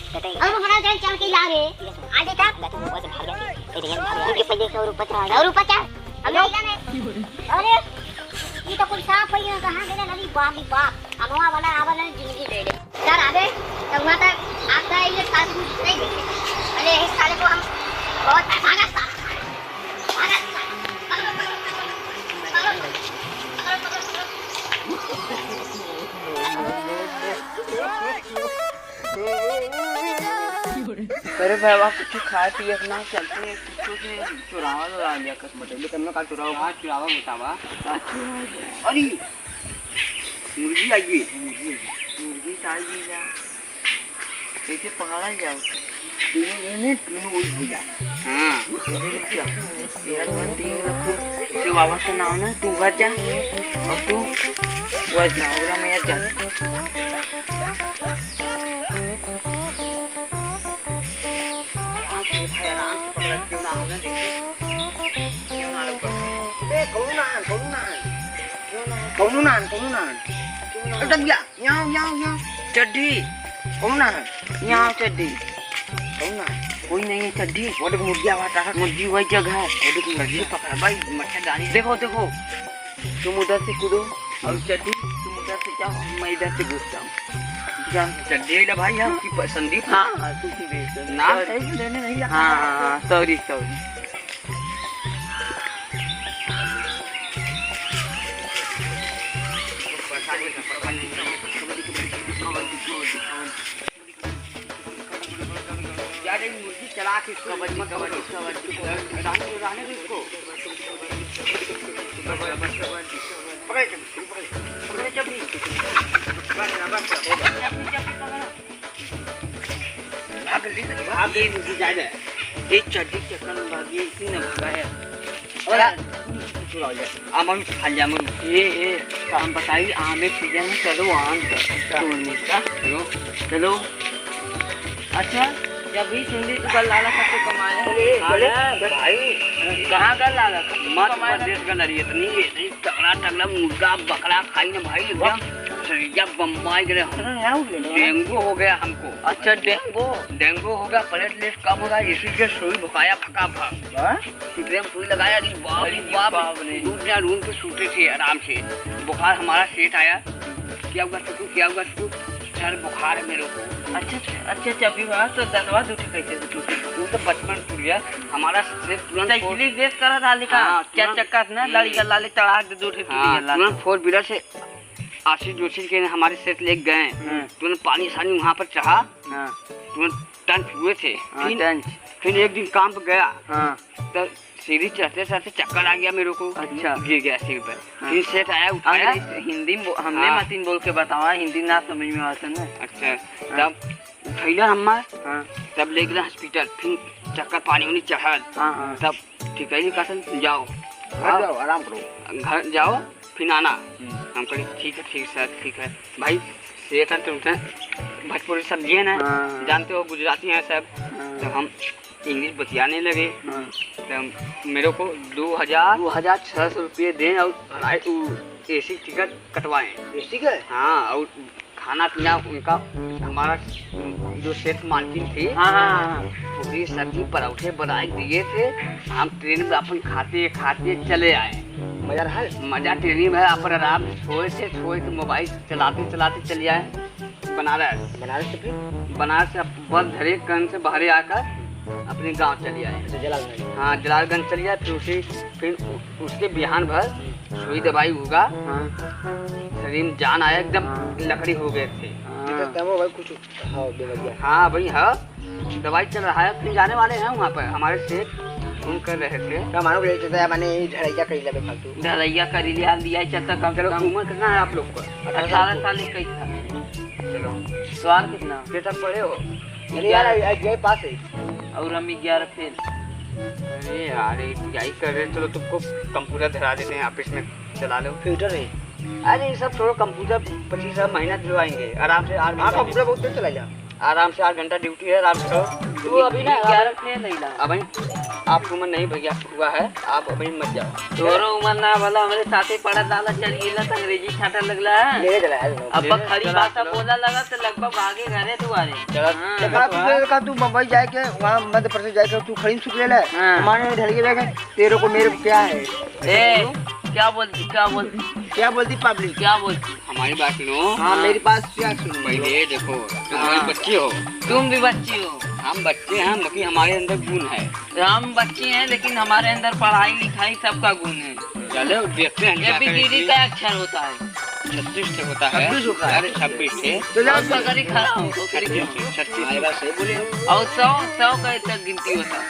और हमारा जान चल के ला रे आजे तक वो से भाग गया ए रियल भाग गया के पहले 100 रुपया क्या हम लोग जाने अरे ये तो कोई साफ है यहाँ कहाँ गया नदी बाप अनवा वाला आवाला जिंदगी दे दे सर आगे तब माता आपका ये साथ नहीं देखे अरे इस साले को हम बहुत भागा अरे भाई कुछ खाए पिए ना चलते हैं कुछ चुरावा ला लिया कस बटेले करना का चुरावा चुरावा बतावा अरे मुर्गी आई मुर्गी साल जी जा कैसे पकड़ा जाओ तीन वही हो जा हाँ यार मैं तीन रखो जो बाबा का नाम ना तू भर जा और तू वो जाओगा मैं यार जा कौन नान एकदम यहाँ चड्डी कौन यहाँ चड्डी कौन कोई नहीं है चड्डी वो देखो मुर्गी आवाज मुर्गी वही जगह है वो देखो मुर्गी पकड़ा भाई मच्छरदानी देखो तुम उधर से कूदो और चड्डी तुम उधर से जाओ मैं इधर से घुसता हूँ चड्डी भाई आपकी संदीप हाँ नाम लेने नहीं हाँ सॉरी यार एक मुर्गी चला के कबड्डी रहने दो इसको पकड़े चपली भाग गई मुर्गी ज्यादा एक चड्डी चक्कर में भागी इसी ने भगाया आम खा लिया ये काम बताइए आम एक सीजन में चलो आम तोड़ने का चलो अच्छा जब भी सुन ली तो गल लाला सबको कमाए भाई कहाँ गल लाला मत प्रदेश का नरिये तो नहीं तगड़ा मुर्गा बकरा खाई ना भाई जब बम्बाई गए डेंगू हो गया हमको अच्छा डेंगू हो गया प्लेटलेट कम होगा इसी के सुई भुकाया फका सुई लगाया बाप रूम पे सूते थे आराम से बुखार हमारा सेट आया क्या हुआ सर बुखार है मेरे को अच्छा अभी बात तो दनवा दूठी कैसे टूटी तू तो बचपन टूट गया हमारा सेट तुरंत रेस करा था लिखा क्या चक्कर ना लड़ी का लाले चढ़ा दे दूठी तुरंत 4 व्हीलर से आशीष जोशी के हमारे सेट ले गए तुरंत पानी सानी वहाँ पर चढ़ा तुरंत टंच हुए थे फिर एक दिन काम पे गया तो सीढ़ी चढ़ते चक्कर आ गया मेरे को अच्छा गिर गया सिर पर फिर सेट आया उठाया हिंदी हमने मतीन बोल के बतावा हिंदी ना समझ में आता ना अच्छा तब उठैला हमार तब ले गया हॉस्पिटल फिर चक्कर पानी उनी चढ़ल तब ठीक है कसन जाओ आराम करो घर जाओ फिर आना हम कहे ठीक है भाई सेठ है तुम भोजपुरी सब्जी है ना जानते हो गुजराती हैं सब तो हम इंग्लिश बतियाने लगे तो मेरे को 2600 रुपये दें और एसी टिकट कटवाएं एसी का हाँ और खाना पीना उनका हमारा जो सेठ मालकिन थी पूरी सब्जी पराठे बनाए दिए थे हम ट्रेन में अपन खाते चले आए मजा ट्रेन में अपन आराम सोए के मोबाइल चलाते चले आए बनारस से बस धरे कन से बाहर आकर अपने गांव चले आए हाँ जलालगंज चले आए फिर उसके बिहान भर सुई दवाई होगा शरीर में जान आया एकदम लकड़ी हो गए थे हाँ भाई हाँ दवाई चल रहा है फिर जाने वाले हैं वहाँ पर हमारे सेठ फोन कर रहे थे ढलैया कर लिया चलता कम चलो उम्र कितना है आप लोग को 18 साल कई था चलो सवाल कितना बेटा पढ़े हो अरे पास है और हम 11 फेल अरे यार यही कर रहे चलो तुमको कंप्यूटर धरा देते हैं ऑफिस में चला लो कंप्यूटर है अरे सब छोड़ो कंप्यूटर 25 महीना दिलवाएंगे आराम से कंप्यूटर बहुत देर चला जा आराम से 8 घंटा ड्यूटी है, आराम से तू अभी ना 11 पे नहीं ला अभी आपको उम्र नहीं भैया हुआ है, आप अभी मत जाओ। तोरो उम्र ना वाला हमारे साथे पड़ा डाला चल गेला त अंग्रेजी छाटा लगला है। ले चला है अब खड़ी भाषा बोला लगा तो लगभग भागे घरे दुआरे। चला तू मुंबई जाके वहाँ मध्य प्रदेश जाके तू खड़ी सुख ले ले हमारे ढल के बैठे तेरे को मेरे को क्या है। ए क्या बोलती पब्लिक क्या बोलती हमारी बात सुनो। हाँ मेरी बात क्या सुनो पहले देखो तुम बच्चे हो, तुम भी बच्ची हो, हम बच्चे हैं बाकी हमारे अंदर गुण है। हम बच्चे हैं लेकिन हमारे अंदर पढ़ाई लिखाई सबका गुण है। चलो देखते हैं क्या ABCD का अक्षर होता है 36 से होता है। 26 से और पकड़ी खड़ा हो 36 बोले और 100 का तक गिनती होता है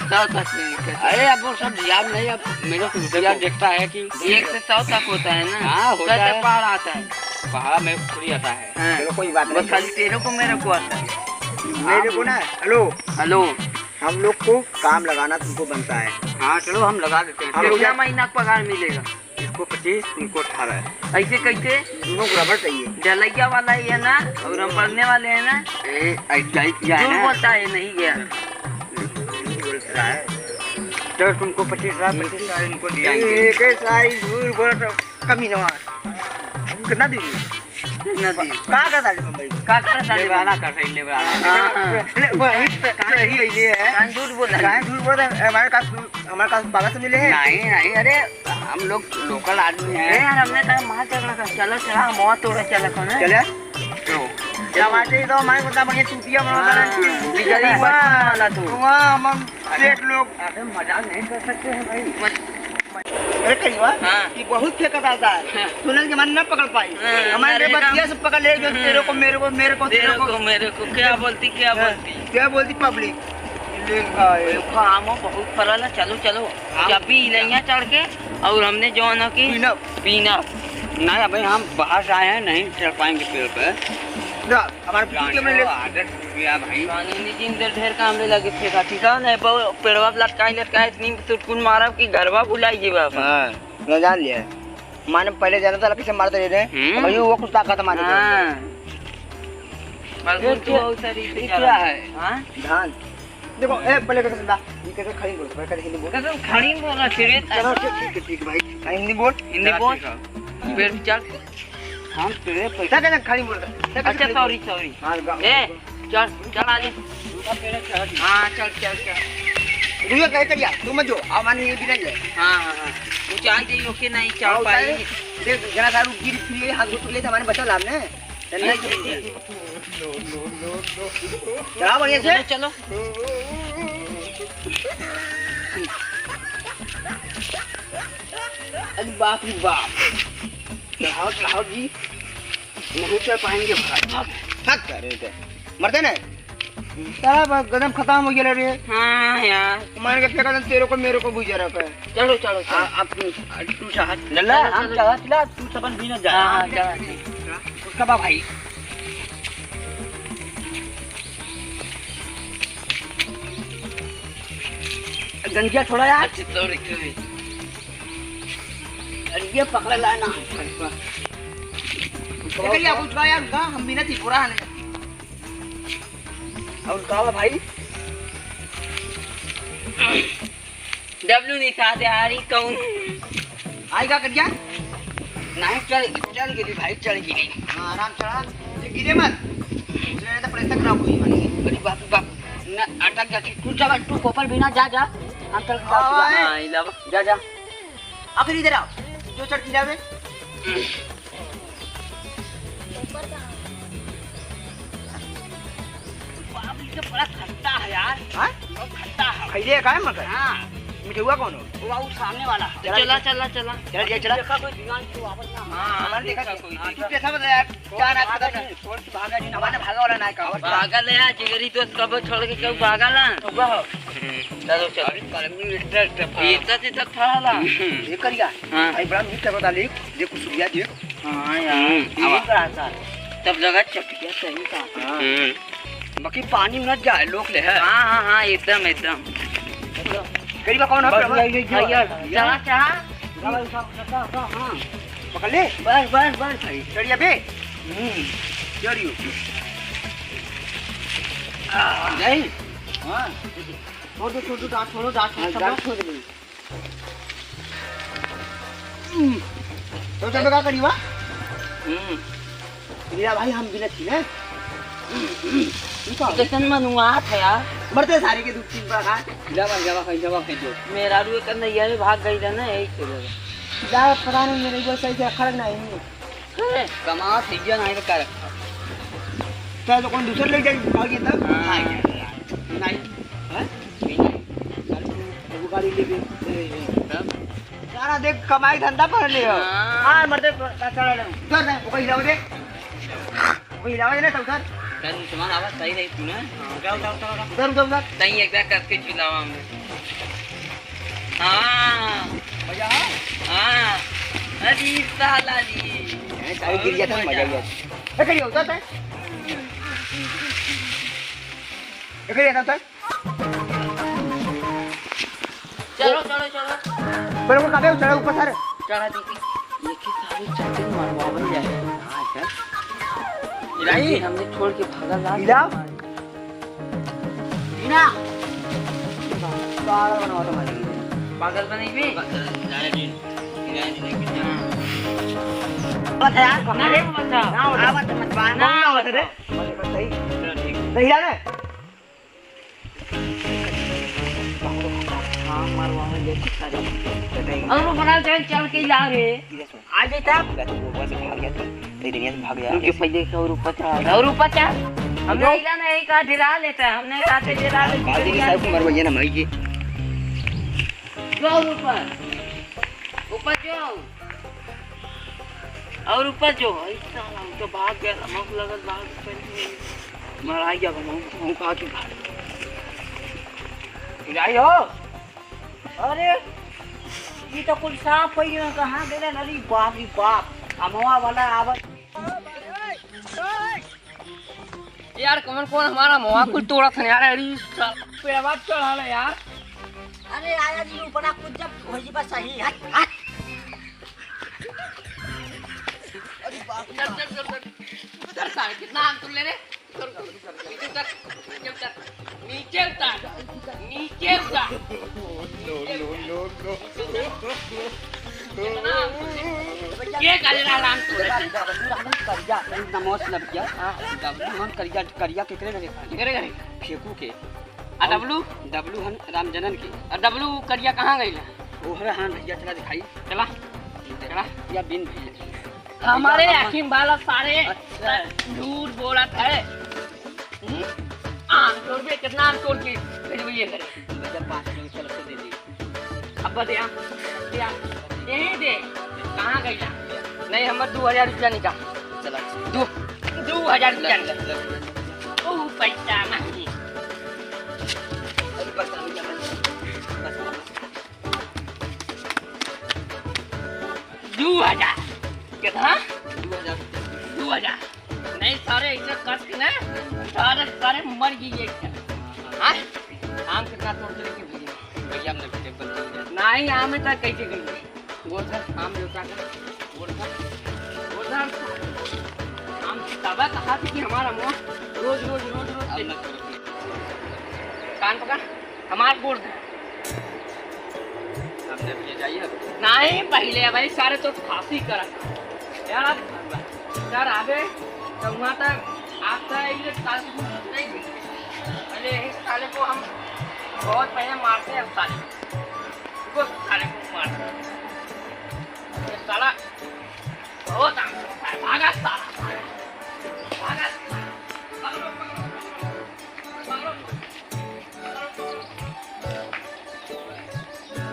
100 तक नहीं। अरे अब वो सब याद नहीं, अब मेरे को रुपया देखता है कि 1 से 100 तक होता है ना। हाँ, होता है। पहाड़ आता है, पहाड़ में थोड़ी आता है। हाँ। चलो कोई बात बस नहीं, खाली तेरे को मेरे को आता है। मेरे को ना हेलो हम लोग को काम लगाना तुमको बनता है। हाँ चलो हम लगा देते हैं। कितना महीना का पगार मिलेगा? इसको 25 तुमको 18। ऐसे कैसे? दोनों को रबड़ चाहिए। ढलैया वाला ही है ना और हम पढ़ने वाले हैं ना। झूठ बोलता है नहीं गया चलो तुमको 25,000 इनको दिया। कमी ना कितना दीजिए का झूठ बोला हमारे पास बाबा से मिले हैं। नहीं अरे हम लोग लोकल आदमी हैं। हमने कहा मार झगड़ा कर चलो चला मौत तोड़ा चला कौन चले टमाटर तो हमारे मतलब बढ़िया चूतिया वाला तू हम सेठ लोग मजाक नहीं कर सकते हैं भाई। अरे करीबा ये बहुत फेंकत आता है, सुनल के मन न पकड़ पाई। हमारे बच्चिया से पकड़ ले जो तेरे को मेरे को क्या बोलती पब्लिक खामो बहुत फरल है। चलो चलो जब भी इलैया चढ़ के और हमने जो ना की पीना नहीं भाई हम बाहर से आए हैं, नहीं चढ़ पाएंगे पेड़ पे। हमारे आदत भाई ढेर काम लगे फेंका ठीक है पेड़वा लटकाए इतनी सुटकुन मारा कि घरवा बुलाई बाबा। हाँ जान लिया माने पहले जाना था कैसे मारते रहे भाई वो कुछ ताकत मारे। क्या है धान देखो ए पहले कैसे खड़ी बोल हिंदी बोल खड़ी बोला ठीक भाई हिंदी बोल फिर चल हम तेरे पैसा खड़ी बोल। अच्छा सॉरी ए चल आ जा। हाँ चल रुया कह करिया तू मत जो आवानी ये भी नहीं है। हाँ तू चाल जी ओके नहीं चल पाएगी देख जरा दारू गिर फिर हाथ घुट ले हमारे बचा लाभ ने चला बढ़िया से चलो अरे बाप रे बाप चढ़ाओ जी नहीं चल पाएंगे भाई थक कर रहे थे मरते ना सारा कदम खत्म हो गया रे। हाँ यार मान के फेंका तेरे को मेरे को बुझा रखा है। चलो अब तू चाहत लल्ला हम चाहत ला तू सबन भी न जा। हां जा उसका बा भाई गंजिया छोड़ा यार। अरे ये पकड़ ला ना क्या कुछ यार उनका हम भी ना थी पूरा आने और कहा भाई डब्लू नहीं था यार कौन आएगा करिया नहीं चल गिरी भाई चल गिरी। हाँ आराम चढ़ा गिरे मत तो प्रयत्न खराब हुई अरे बाप ना अटक जाती तू जगह तू कोपर बिना जा हम चल जा आखिर इधर आओ जो चढ़ की जावे बड़ा खट्टा है यार। बहुत खट्टा है खैले का है मगर। हाँ मिठुआ कौन हो वो सामने वाला चला देखा कोई दिमाग तो वापस ना। हां हमारे देखा कोई तू कैसा बता यार क्या ना पता नहीं छोड़ के भागा जी हमारे भागा वाला ना का भागल है यार जिगरी दोस्त कब छोड़ के क्यों भागल चलो ये से तक था ला ये करिया भाई बड़ा मीठा बता ले देखो सुरिया जी। हां यार अब करा तब लगा चटिया सही का बाकी पानी में न जाए लोग ले है। हाँ एकदम करीबा कौन है चला चाह हाँ पकड़ ले बस भाई चढ़िया बे चढ़ियो नहीं हाँ छोड़ो डांट छोड़ो छोड़ दे तो चलो क्या करी वा लीला भाई हम बिना थी ना कितन मनुआ था यार मरते सारे के दुख तीन पर खा जवा खाई जो मेरा रू करने यार भाग गई था ना यही चले जा पता नहीं मेरे को सही से खड़क नहीं है कमा थी गया नहीं तो कर तो कौन दूसरे ले जाए भागी तब नहीं हैं गाड़ी ले गई सारा देख कमाई धंधा कर ले हां मरते चला ले उधर नहीं कोई लाओ दे कोई लाओ दे सब सर कल सामान आवाज सही नहीं तूने उधर नहीं एक बार करके चलावा हमने हां मजा हां अरे साला जी सारी गिर गया था मजा गया करियो उधर है करियो उधर चलो पर वो कबे चढ़ा ऊपर सर चढ़ा दी ये की सारी चट्टी मरवा बन जाए हां सर नहीं हमने छोड़ के भागा ला लीला लीना पागल बनाओ तुम्हारी पागल बनी भी बता यार कमाले बता आवत मत बाना आवत रे सही नहीं जाने हां मारवा में देख सारे और वो बना चल के ला रे आगे तक वो से भाग गया तेरी दुनिया से भाग गया उनके पहले के और ऊपर चढ़ हमने इला नहीं का ढिला लेता है हमने कहा से ढिला ले बाजी की सब मरवाइए ना भाई जी जो ऊपर जो और ऊपर जो ऐसा हम तो भाग गया हमक लगल भाग पे मर गया हम कहा कि भाग लाई हो अरे ये तो कुछ साफ है ये कहां गए नली बाप रे बाप अमवा वाला आवत यार कौन हमारा मुआ कुछ तोड़ा था यार अरे पे आवाज चढ़ा ले यार अरे आया जी ऊपर कुछ जब हो जी बस सही हट अरे बाप उधर सारे कितना आम तुम ले रे नीचे उतार ये करेला लाम करिया नमोस लब क्या हां हम करिया केकरे करे फेकू के आ डब्लू हम राम जनन के और डब्लू करिया कहाँ गई ओ हरे हां भैया चला दिखाई चला या बिन भैया हमारे अखिम वाला सारे झूठ बोला था आम तोड़ पे कितना आम तोड़ के फिर ये करे जब 5 किलो चल से दे दी अब दे यही दे कहाँ गई नहीं हम 2000 रुपया निकाल चला 2000 रुपया निकाल ओ पैसा नहीं अरे बस बस 2000 कितना 2000 नहीं सारे ऐसे कस के ना सारे मर गई हाँ आम कितना तोड़ के लेके भेजे भैया हमने भी बंद नहीं आम तक कैसे गई गोरधर आम जोता कर गोरधर आम तबा कहा कि हमारा मुँह रोज कान पकड़ हमारा गोरधर हमने भी जाइए नहीं पहले भाई सारे तो फांसी करा यार सर आगे तो वहाँ तक आपका ये साल नहीं पहले इस साले को हम बहुत पहले मारते हैं साले को साले को मारते ये साला बहुत भागा साला